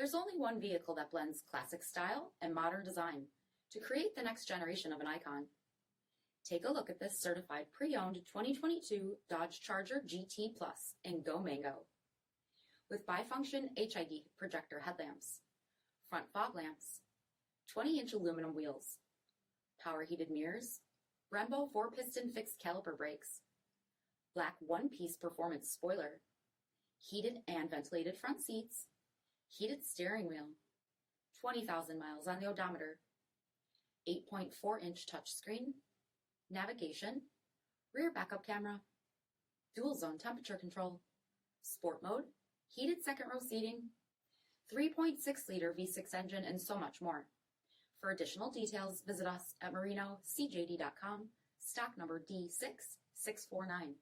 There's only one vehicle that blends classic style and modern design to create the next generation of an icon. Take a look at this certified pre-owned 2022 Dodge Charger GT Plus in Go Mango. With bifunction HID projector headlamps, front fog lamps, 20-inch aluminum wheels, power heated mirrors, BREMBO 4-piston fixed caliper brakes, black one-piece performance spoiler, heated and ventilated front seats, heated steering wheel, 20,000 miles on the odometer, 8.4-inch touchscreen, navigation, rear backup camera, dual zone temperature control, sport mode, heated second row seating, 3.6-liter V6 engine, and so much more. For additional details, visit us at marinocjd.com, stock number D6649.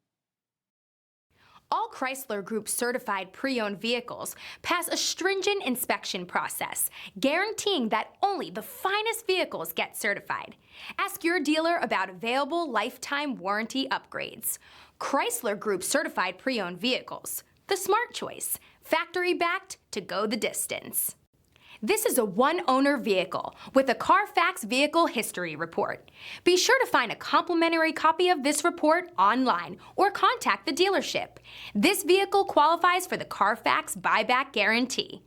All Chrysler Group certified pre-owned vehicles pass a stringent inspection process, guaranteeing that only the finest vehicles get certified. Ask your dealer about available lifetime warranty upgrades. Chrysler Group certified pre-owned vehicles, the smart choice, factory backed to go the distance. This is a one-owner vehicle with a CARFAX vehicle history report. Be sure to find a complimentary copy of this report online or contact the dealership. This vehicle qualifies for the CARFAX buyback guarantee.